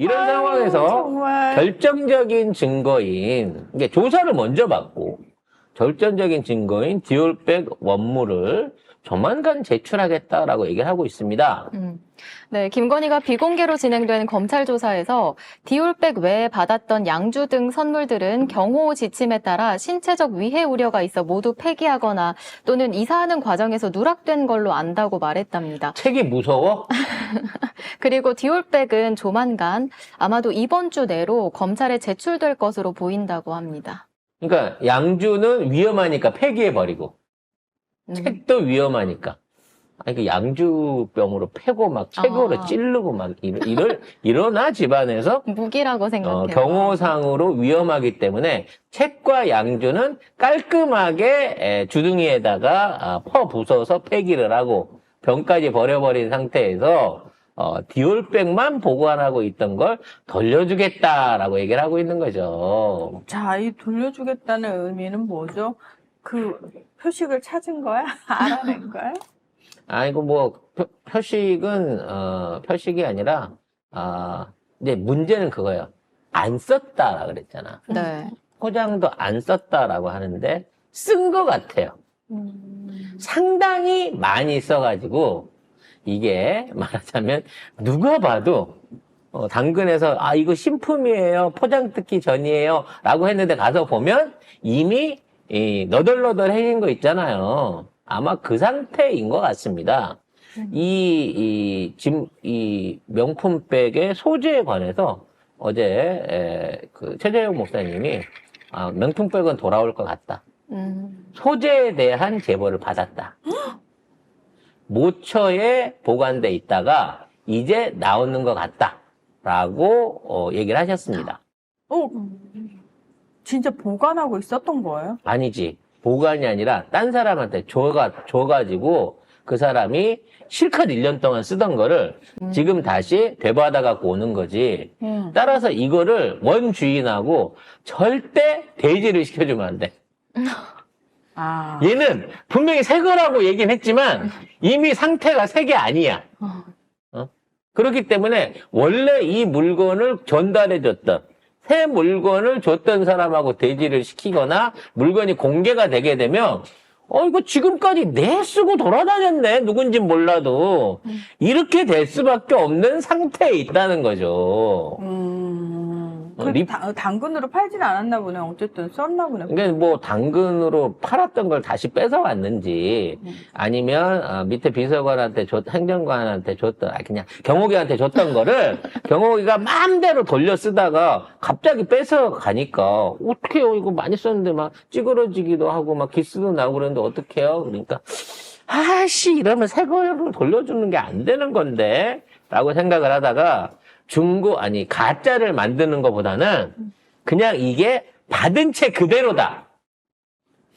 이런 상황에서 정말. 결정적인 증거인, 이게 조사를 먼저 받고, 결정적인 증거인 디올백 원물을 조만간 제출하겠다라고 얘기를 하고 있습니다. 네, 김건희가 비공개로 진행된 검찰 조사에서 디올백 외에 받았던 양주 등 선물들은 경호 지침에 따라 신체적 위해 우려가 있어 모두 폐기하거나 또는 이사하는 과정에서 누락된 걸로 안다고 말했답니다. 책이 무서워? 그리고 디올백은 조만간 아마도 이번 주 내로 검찰에 제출될 것으로 보인다고 합니다. 그러니까 양주는 위험하니까 폐기해버리고, 책도 위험하니까. 아니, 그 양주병으로 패고 막 책으로 찌르고 막 이러나 집안에서 무기라고 생각해요. 경호상으로 위험하기 때문에 책과 양주는 깔끔하게 주둥이에다가 퍼 부숴서 폐기를 하고 병까지 버려버린 상태에서 디올백만 보관하고 있던 걸 돌려주겠다라고 얘기를 하고 있는 거죠. 자, 이 돌려주겠다는 의미는 뭐죠? 그 표식을 찾은 거야? 알아낸 거야? 아이고 뭐 표식은 표식이 아니라 이제 문제는 그거예요. 안 썼다라 그랬잖아. 네. 포장도 안 썼다라고 하는데 쓴 것 같아요. 상당히 많이 써가지고 이게 말하자면 누가 봐도 당근에서 이거 신품이에요, 포장 뜯기 전이에요 라고 했는데 가서 보면 이미 너덜너덜해진 거 있잖아요. 아마 그 상태인 것 같습니다. 이 명품백의 소재에 관해서 어제 그 최재형 목사님이 명품백은 돌아올 것 같다. 소재에 대한 제보를 받았다. 모처에 보관돼 있다가 이제 나오는 것 같다라고 얘기를 하셨습니다. 진짜 보관하고 있었던 거예요? 아니지. 보관이 아니라 딴 사람한테 줘가지고 그 사람이 실컷 1년 동안 쓰던 거를 지금 다시 되받아 갖고 오는 거지. 따라서 이거를 원 주인하고 절대 대지를 시켜주면 안 돼. 얘는 분명히 새 거라고 얘기는 했지만 이미 상태가 새 게 아니야. 그렇기 때문에 원래 이 물건을 전달해줬던 새 물건을 줬던 사람하고 대지를 시키거나 물건이 공개가 되게 되면 이거 지금까지 내 쓰고 돌아다녔네. 누군진 몰라도. 이렇게 될 수밖에 없는 상태에 있다는 거죠. 당근으로 팔진 않았나 보네. 어쨌든 썼나 보네. 그러니까 뭐 당근으로 팔았던 걸 다시 뺏어왔는지 아니면 밑에 비서관한테 행정관한테 줬던 그냥 경호기한테 줬던 거를 경호기가 마음대로 돌려 쓰다가 갑자기 뺏어가니까 어떡해요, 이거 많이 썼는데 막 찌그러지기도 하고 막 기스도 나고 그러는데 어떡해요. 그러니까 이러면 새 거를 돌려주는 게 안 되는 건데 라고 생각을 하다가 가짜를 만드는 것보다는 그냥 이게 받은 채 그대로다.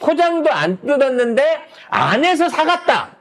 포장도 안 뜯었는데 안에서 사갔다.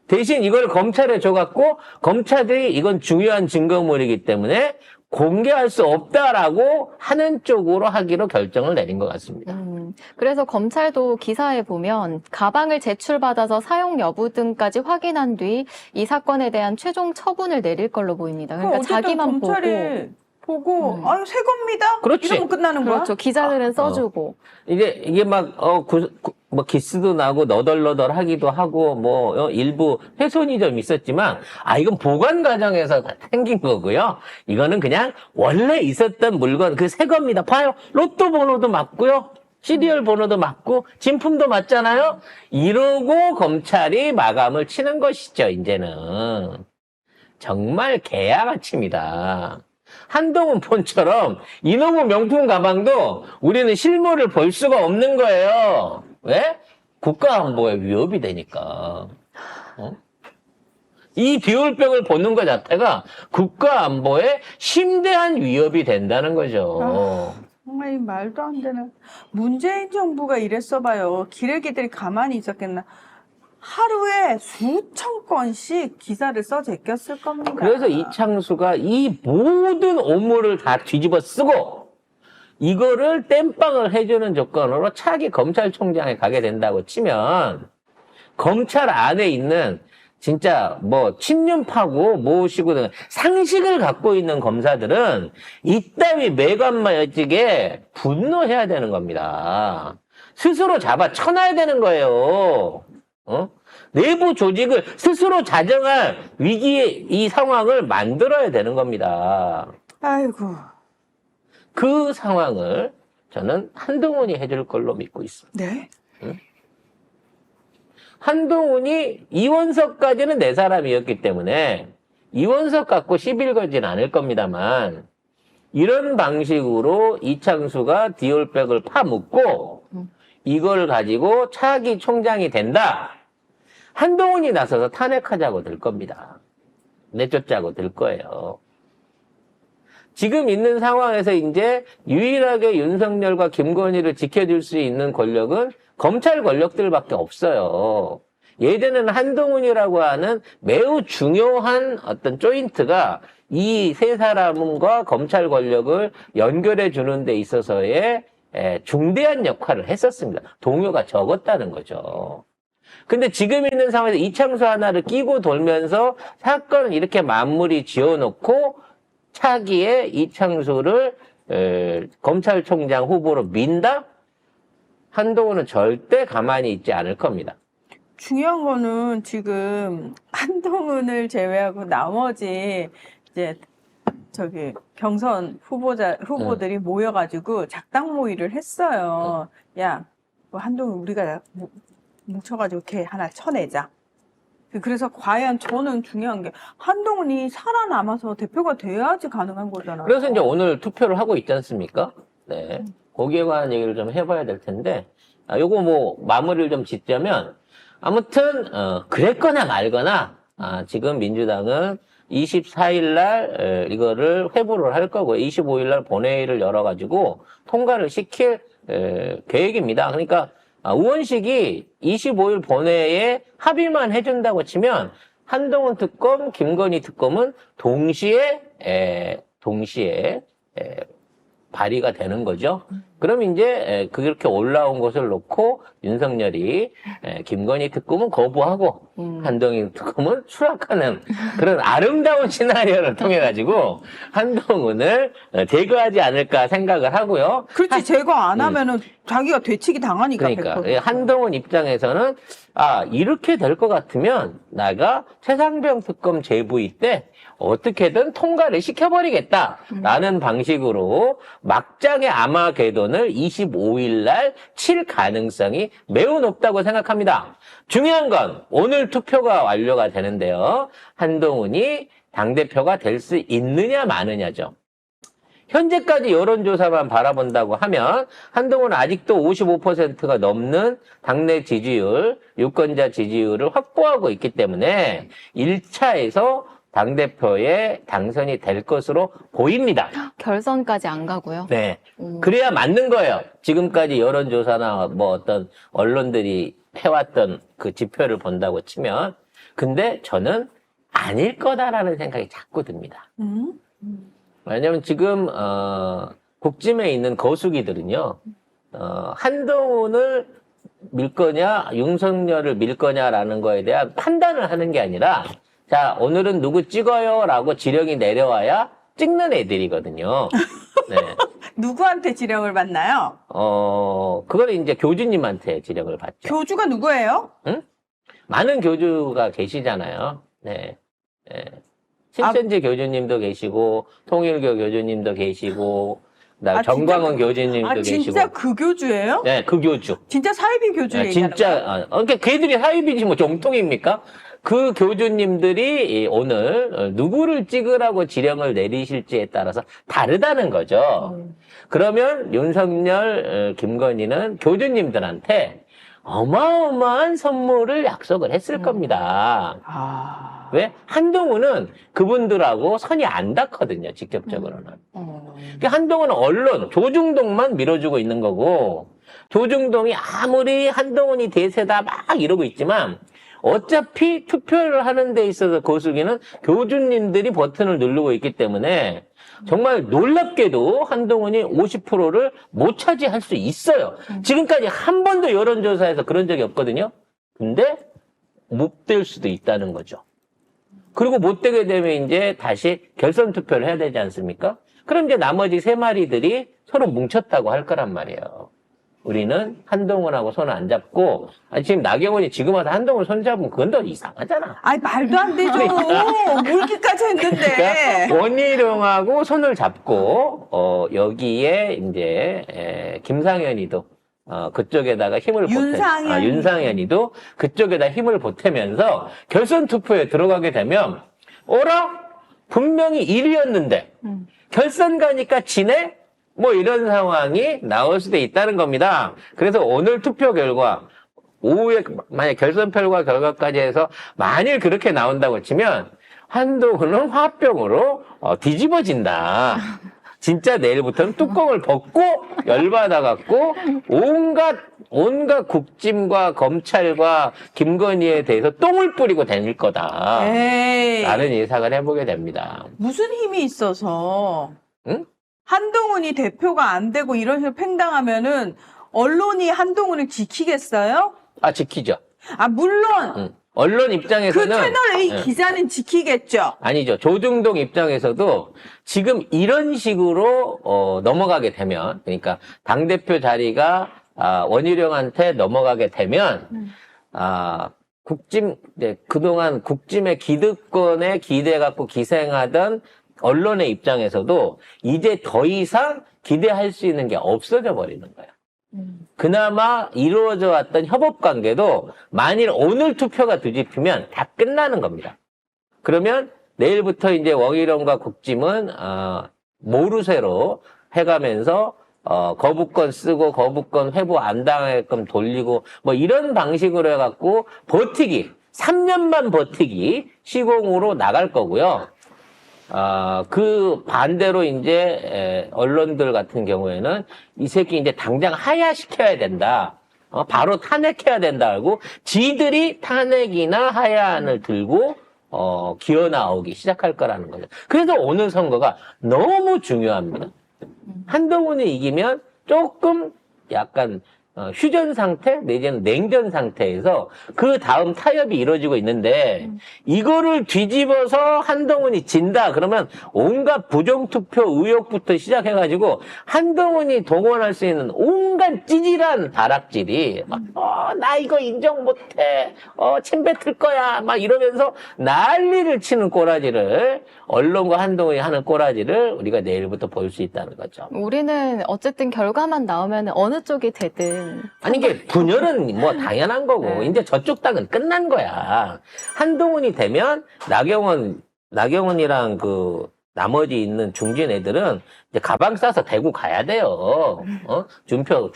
대신 이걸 검찰에 줘갖고 검찰들이 이건 중요한 증거물이기 때문에 공개할 수 없다라고 하는 쪽으로 하기로 결정을 내린 것 같습니다. 그래서 검찰도 기사에 보면 가방을 제출받아서 사용 여부 등까지 확인한 뒤 이 사건에 대한 최종 처분을 내릴 걸로 보입니다. 그러니까 자기만 검찰이 보고 새 겁니다. 그렇지. 이러면 끝나는 거야? 그렇죠. 기자들은 써주고. 이게 막 기스도 나고 너덜너덜 하기도 하고 일부 훼손이 좀 있었지만 이건 보관 과정에서 생긴 거고요. 이거는 그냥 원래 있었던 물건 그 새 겁니다. 봐요. 로또 번호도 맞고요. 시리얼 번호도 맞고 진품도 맞잖아요. 이러고 검찰이 마감을 치는 것이죠. 이제는 정말 개야같입니다. 한동훈 폰처럼 이놈의 명품 가방도 우리는 실물을 볼 수가 없는 거예요. 왜? 국가 안보에 위협이 되니까. 이 디올백을 보는 것 자체가 국가 안보에 심대한 위협이 된다는 거죠. 정말 말도 안 되는. 문재인 정부가 이랬어 봐요. 기레기들이 가만히 있었겠나. 하루에 수천 건씩 기사를 써 제꼈을 겁니다. 그래서 이창수가 이 모든 오물을 다 뒤집어 쓰고 이거를 땜빵을 해주는 조건으로 차기 검찰총장에 가게 된다고 치면 검찰 안에 있는 진짜 뭐 친윤파고 뭐시고 상식을 갖고 있는 검사들은 이따위 매관마여직에 분노해야 되는 겁니다. 스스로 잡아 쳐놔야 되는 거예요. 내부 조직을 스스로 자정할 위기의 이 상황을 만들어야 되는 겁니다. 아이고. 그 상황을 저는 한동훈이 해줄 걸로 믿고 있습니다. 네. 한동훈이 이원석까지는 내 사람이었기 때문에 이원석 갖고 시비를 걸진 않을 겁니다만 이런 방식으로 이창수가 디올백을 파묻고 이걸 가지고 차기 총장이 된다. 한동훈이 나서서 탄핵하자고 들 겁니다. 내쫓자고 들 거예요. 지금 있는 상황에서 이제 유일하게 윤석열과 김건희를 지켜줄 수 있는 권력은 검찰 권력들밖에 없어요. 예전에는 한동훈이라고 하는 매우 중요한 어떤 조인트가 이 세 사람과 검찰 권력을 연결해 주는 데 있어서의 중대한 역할을 했었습니다. 동요가 적었다는 거죠. 근데 지금 있는 상황에서 이창수 하나를 끼고 돌면서 사건을 이렇게 마무리 지어놓고 차기에 이창수를 검찰총장 후보로 민다? 한동훈은 절대 가만히 있지 않을 겁니다. 중요한 거는 지금 한동훈을 제외하고 나머지 이제 저기 경선 후보들이 모여가지고 작당 모의를 했어요. 야, 뭐 한동훈 우리가 뭉쳐가지고 걔 하나 쳐내자. 그래서 과연 저는 중요한 게 한동훈이 살아남아서 대표가 돼야지 가능한 거잖아요. 그래서 이제 오늘 투표를 하고 있지 않습니까? 네. 거기에 관한 얘기를 좀 해봐야 될 텐데, 요거 뭐 마무리를 좀 짓자면, 아무튼, 그랬거나 말거나, 지금 민주당은 24일 날, 이거를 회부를 할 거고요. 25일 날 본회의를 열어가지고 통과를 시킬, 계획입니다. 그러니까, 의원식이 25일 본회의에 합의만 해준다고 치면 한동훈 특검, 김건희 특검은 동시에 발의가 되는 거죠. 그럼 이제 그렇게 올라온 것을 놓고 윤석열이 김건희 특검은 거부하고 한동훈 특검은 수락하는 그런 아름다운 시나리오를 통해 가지고 한동훈을 제거하지 않을까 생각을 하고요. 그렇지, 제거 안 하면은 자기가 되치기 당하니까. 그러니까 100%. 한동훈 입장에서는 이렇게 될 것 같으면 내가 최상병 특검 재부의 때 어떻게든 통과를 시켜버리겠다라는 방식으로 막장의 아마게돈을 25일 날 칠 가능성이 매우 높다고 생각합니다. 중요한 건 오늘 투표가 완료가 되는데요. 한동훈이 당대표가 될 수 있느냐 마느냐죠. 현재까지 여론조사만 바라본다고 하면 한동훈은 아직도 55%가 넘는 당내 지지율, 유권자 지지율을 확보하고 있기 때문에 1차에서 당대표에 당선이 될 것으로 보입니다. 결선까지 안 가고요. 네. 그래야 맞는 거예요. 지금까지 여론조사나 뭐 어떤 언론들이 해왔던 그 지표를 본다고 치면. 근데 저는 아닐 거다라는 생각이 자꾸 듭니다. 왜냐면 지금, 국짐에 있는 거수기들은요, 한동훈을 밀 거냐, 윤석열을 밀 거냐라는 거에 대한 판단을 하는 게 아니라, 자, 오늘은 누구 찍어요? 라고 지령이 내려와야 찍는 애들이거든요. 네. 누구한테 지령을 받나요? 그걸 이제 교주님한테 지령을 받죠. 교주가 누구예요? 응? 많은 교주가 계시잖아요. 네. 네. 신천지 교주님도 계시고, 통일교 교주님도 계시고, 그다음에 정광훈 교주님도 계시고. 진짜 그 교주예요? 네, 그 교주. 진짜 사이비 교주 네, 얘기하는 거예요? 그러니까 걔들이 사이비지 뭐 정통입니까? 그 교주님들이 오늘 누구를 찍으라고 지령을 내리실지에 따라서 다르다는 거죠. 그러면 윤석열, 김건희는 교주님들한테 어마어마한 선물을 약속을 했을 겁니다. 왜? 한동훈은 그분들하고 선이 안 닿거든요, 직접적으로는. 그러니까 한동훈은 언론, 조중동만 밀어주고 있는 거고, 조중동이 아무리 한동훈이 대세다 막 이러고 있지만, 어차피 투표를 하는 데 있어서 거수기는 교주님들이 버튼을 누르고 있기 때문에 정말 놀랍게도 한동훈이 50%를 못 차지할 수 있어요. 지금까지 한 번도 여론조사에서 그런 적이 없거든요. 근데 못 될 수도 있다는 거죠. 그리고 못 되게 되면 이제 다시 결선 투표를 해야 되지 않습니까? 그럼 이제 나머지 3마리들이 서로 뭉쳤다고 할 거란 말이에요. 우리는 한동훈하고 손 안 잡고, 아니, 지금 나경원이 지금 와서 한동훈 손 잡으면 그건 더 이상하잖아. 아니, 말도 안 되죠. 물기까지 했는데. 그러니까 원희룡하고 손을 잡고, 여기에 이제, 김상현이도, 그쪽에다가 힘을 윤상현이도 그쪽에다 힘을 보태면서 결선 투표에 들어가게 되면, 분명히 1위였는데, 결선 가니까 지네? 뭐 이런 상황이 나올 수도 있다는 겁니다. 그래서 오늘 투표 결과, 오후에 만약 결선표과 결과까지 해서 만일 그렇게 나온다고 치면 한동훈은 화병으로 뒤집어진다. 진짜 내일부터는 뚜껑을 벗고 열받아갖고 온갖 국짐과 검찰과 김건희에 대해서 똥을 뿌리고 다닐 거다. 에이. 라는 예상을 해보게 됩니다. 무슨 힘이 있어서. 응? 한동훈이 대표가 안 되고 이런 식으로 팽당하면은 언론이 한동훈을 지키겠어요? 지키죠. 물론 언론 그 입장에서는 채널 A 기자는 지키겠죠. 아니죠. 조중동 입장에서도 지금 이런 식으로 넘어가게 되면, 그러니까 당대표 자리가 원희룡한테 넘어가게 되면 그동안 국짐의 기득권에 기대갖고 기생하던 언론의 입장에서도 이제 더 이상 기대할 수 있는 게 없어져 버리는 거야. 그나마 이루어져 왔던 협업 관계도 만일 오늘 투표가 뒤집히면 다 끝나는 겁니다. 그러면 내일부터 이제 원희룡과 국짐은 모르쇠로 해가면서 거부권 쓰고 거부권 회부 안 당하게끔 돌리고 뭐 이런 방식으로 해갖고 3년만 버티기 시공으로 나갈 거고요. 그 반대로 이제 언론들 같은 경우에는 이 새끼 이제 당장 하야시켜야 된다. 바로 탄핵해야 된다 하고 지들이 탄핵이나 하야안을 들고 기어 나오기 시작할 거라는 거죠. 그래서 오늘 선거가 너무 중요합니다. 한동훈이 이기면 조금 약간 휴전 상태 내지는 냉전 상태에서 그 다음 타협이 이루어지고 있는데 이거를 뒤집어서 한동훈이 진다 그러면 온갖 부정투표 의혹부터 시작해가지고 한동훈이 동원할 수 있는 온갖 찌질한 다락질이 막 나 이거 인정 못해 침 뱉을 거야 막 이러면서 난리를 치는 꼬라지를 언론과 한동훈이 하는 꼬라지를 우리가 내일부터 볼 수 있다는 거죠. 우리는 어쨌든 결과만 나오면 어느 쪽이 되든 아니 이게 분열은 뭐 당연한 거고 이제 저쪽 당은 끝난 거야. 한동훈이 되면 나경원이랑 그 나머지 있는 중진 애들은 이제 가방 싸서 대구 가야 돼요. 준표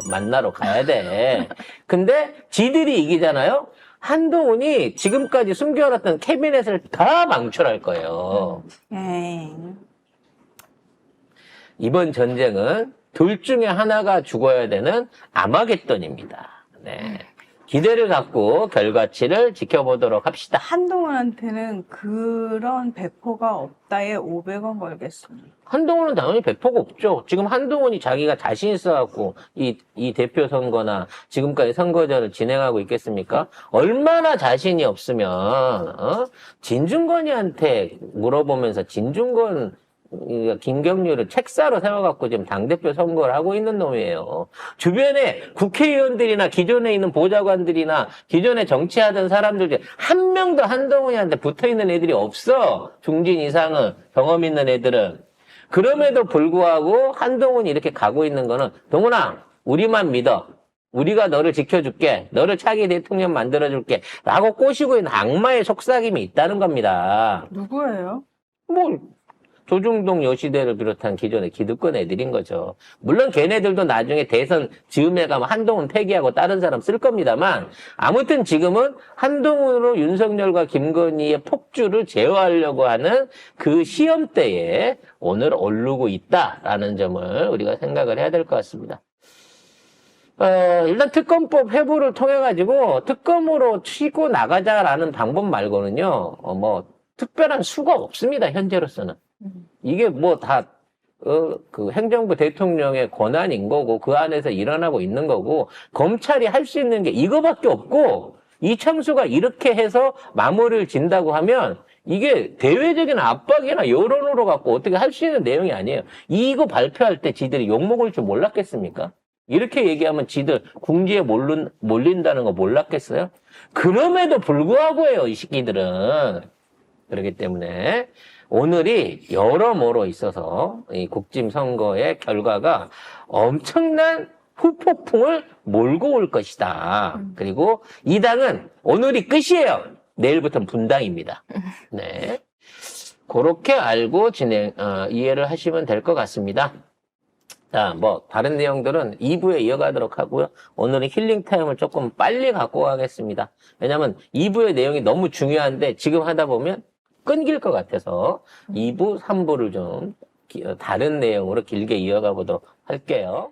만나러 가야 돼. 근데 지들이 이기잖아요. 한동훈이 지금까지 숨겨놨던 캐비넷을 다 망출할 거예요. 이번 전쟁은 둘 중에 하나가 죽어야 되는 아마겟돈입니다. 네. 기대를 갖고 결과치를 지켜보도록 합시다. 한동훈한테는 그런 배포가 없다에 500원 걸겠습니다. 한동훈은 당연히 배포가 없죠. 지금 한동훈이 자기가 자신 있어갖고 이 대표 선거나 지금까지 선거전을 진행하고 있겠습니까? 얼마나 자신이 없으면 진중권이한테 물어보면서 진중권 김경률을 책사로 세워갖고 지금 당대표 선거를 하고 있는 놈이에요. 주변에 국회의원들이나 기존에 있는 보좌관들이나 기존에 정치하던 사람들 중에 한 명도 한동훈이한테 붙어있는 애들이 없어. 중진 이상은 경험 있는 애들은. 그럼에도 불구하고 한동훈이 이렇게 가고 있는 거는 동훈아 우리만 믿어. 우리가 너를 지켜줄게. 너를 차기 대통령 만들어줄게. 라고 꼬시고 있는 악마의 속삭임이 있다는 겁니다. 누구예요? 조중동 여시대를 비롯한 기존의 기득권 애들인 거죠. 물론 걔네들도 나중에 대선 즈음에 가면 한동훈 폐기하고 다른 사람 쓸 겁니다만 아무튼 지금은 한동훈으로 윤석열과 김건희의 폭주를 제어하려고 하는 그 시험대에 오늘 오르고 있다라는 점을 우리가 생각을 해야 될 것 같습니다. 일단 특검법 회부를 통해가지고 특검으로 치고 나가자라는 방법 말고는요, 특별한 수가 없습니다, 현재로서는. 이게 그 행정부 대통령의 권한인 거고, 그 안에서 일어나고 있는 거고, 검찰이 할 수 있는 게 이거밖에 없고, 이창수가 이렇게 해서 마무리를 진다고 하면 이게 대외적인 압박이나 여론으로 갖고 어떻게 할 수 있는 내용이 아니에요. 이거 발표할 때 지들이 욕먹을 줄 몰랐겠습니까? 이렇게 얘기하면 지들 궁지에 몰린다는 거 몰랐겠어요? 그럼에도 불구하고요, 이 새끼들은. 그렇기 때문에 오늘이 여러모로 있어서 이 국짐 선거의 결과가 엄청난 후폭풍을 몰고 올 것이다. 그리고 이 당은 오늘이 끝이에요. 내일부터는 분당입니다. 네. 그렇게 알고 이해를 하시면 될 것 같습니다. 자, 다른 내용들은 2부에 이어가도록 하고요. 오늘은 힐링 타임을 조금 빨리 갖고 가겠습니다. 왜냐면 2부의 내용이 너무 중요한데 지금 하다 보면 끊길 것 같아서 2부, 3부를 좀 다른 내용으로 길게 이어가 보도록 할게요.